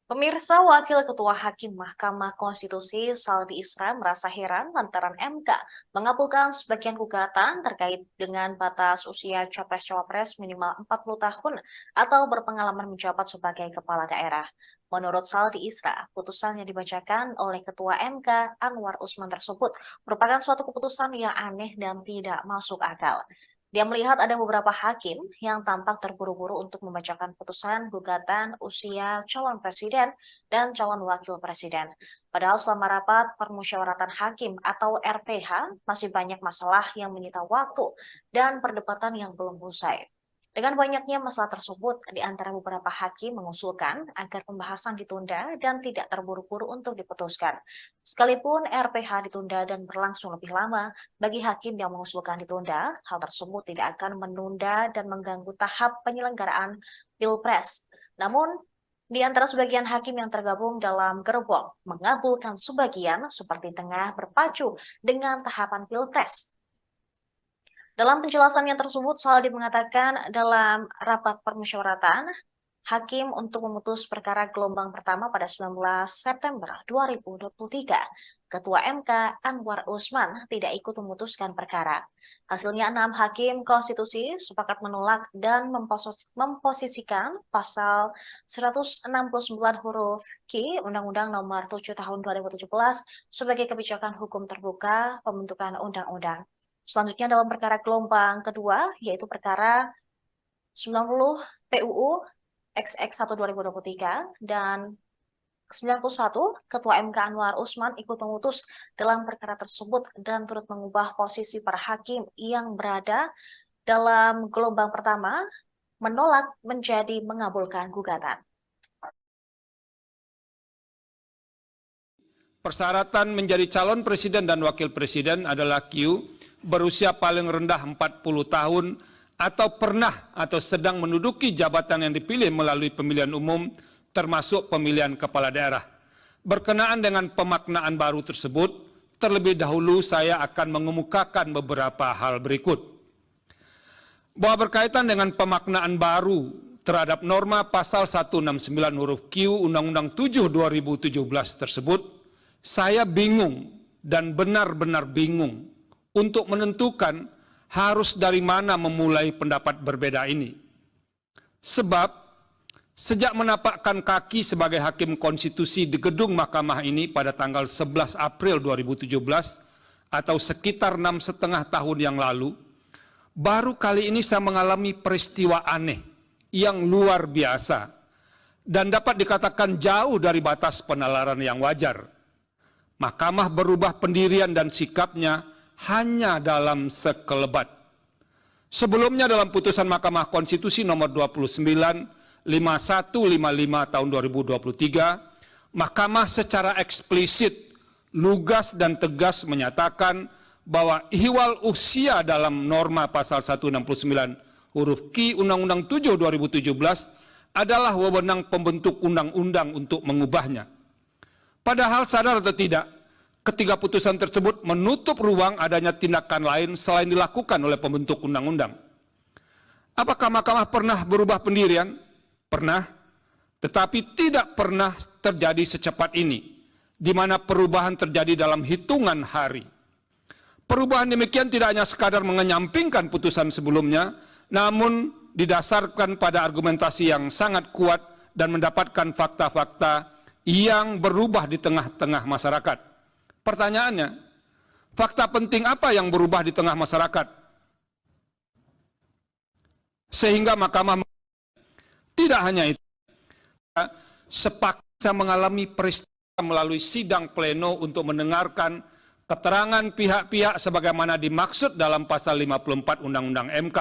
Pemirsa, Wakil Ketua Hakim Mahkamah Konstitusi Saldi Isra merasa heran lantaran MK mengabulkan sebagian gugatan terkait dengan batas usia Capres-Cawapres minimal 40 tahun atau berpengalaman menjabat sebagai kepala daerah. Menurut Saldi Isra, putusan yang dibacakan oleh Ketua MK Anwar Usman tersebut merupakan suatu keputusan yang aneh dan tidak masuk akal. Dia melihat ada beberapa hakim yang tampak terburu-buru untuk membacakan putusan gugatan usia calon presiden dan calon wakil presiden. Padahal selama rapat permusyawaratan hakim atau RPH masih banyak masalah yang menyita waktu dan perdebatan yang belum usai. Dengan banyaknya masalah tersebut, di antara beberapa hakim mengusulkan agar pembahasan ditunda dan tidak terburu-buru untuk diputuskan. Sekalipun RPH ditunda dan berlangsung lebih lama, bagi hakim yang mengusulkan ditunda, hal tersebut tidak akan menunda dan mengganggu tahap penyelenggaraan Pilpres. Namun, di antara sebagian hakim yang tergabung dalam gerbong mengabulkan sebagian seperti tengah berpacu dengan tahapan Pilpres. Dalam penjelasannya tersebut, Saldi mengatakan dalam rapat permusyawaratan, hakim untuk memutus perkara gelombang pertama pada 19 September 2023, Ketua MK Anwar Usman tidak ikut memutuskan perkara. Hasilnya 6 hakim konstitusi sepakat menolak dan memposisikan pasal 169 huruf Q Undang-Undang Nomor 7 Tahun 2017 sebagai kebijakan hukum terbuka pembentukan undang-undang. Selanjutnya dalam perkara gelombang kedua, yaitu perkara 90 PUU XX1 2023 dan 91, Ketua MK Anwar Usman ikut memutus dalam perkara tersebut dan turut mengubah posisi para hakim yang berada dalam gelombang pertama menolak menjadi mengabulkan gugatan. Persyaratan menjadi calon presiden dan wakil presiden adalah Q, berusia paling rendah 40 tahun atau pernah atau sedang menduduki jabatan yang dipilih melalui pemilihan umum termasuk pemilihan kepala daerah. Berkenaan dengan pemaknaan baru tersebut, terlebih dahulu saya akan mengemukakan beberapa hal berikut. Bahwa berkaitan dengan pemaknaan baru terhadap norma pasal 169 huruf Q Undang-Undang 7 2017 tersebut, saya bingung dan benar-benar bingung untuk menentukan harus dari mana memulai pendapat berbeda ini. Sebab, sejak menapakkan kaki sebagai hakim konstitusi di gedung mahkamah ini pada tanggal 11 April 2017, atau sekitar 6,5 tahun yang lalu, baru kali ini saya mengalami peristiwa aneh yang luar biasa dan dapat dikatakan jauh dari batas penalaran yang wajar. Mahkamah berubah pendirian dan sikapnya hanya dalam sekelebat. Sebelumnya dalam putusan Mahkamah Konstitusi nomor 29 5155 tahun 2023, Mahkamah secara eksplisit, lugas dan tegas menyatakan bahwa ihwal usia dalam norma pasal 169 huruf Q Undang-Undang 7 2017 adalah wewenang pembentuk undang-undang untuk mengubahnya. Padahal sadar atau tidak, ketiga putusan tersebut menutup ruang adanya tindakan lain selain dilakukan oleh pembentuk undang-undang. Apakah mahkamah pernah berubah pendirian? Pernah, tetapi tidak pernah terjadi secepat ini, di mana perubahan terjadi dalam hitungan hari. Perubahan demikian tidak hanya sekadar mengenyampingkan putusan sebelumnya, namun didasarkan pada argumentasi yang sangat kuat dan mendapatkan fakta-fakta yang berubah di tengah-tengah masyarakat. Pertanyaannya, fakta penting apa yang berubah di tengah masyarakat? Sehingga mahkamah tidak hanya itu, sepakat mengalami peristiwa melalui sidang pleno untuk mendengarkan keterangan pihak-pihak sebagaimana dimaksud dalam pasal 54 Undang-Undang MK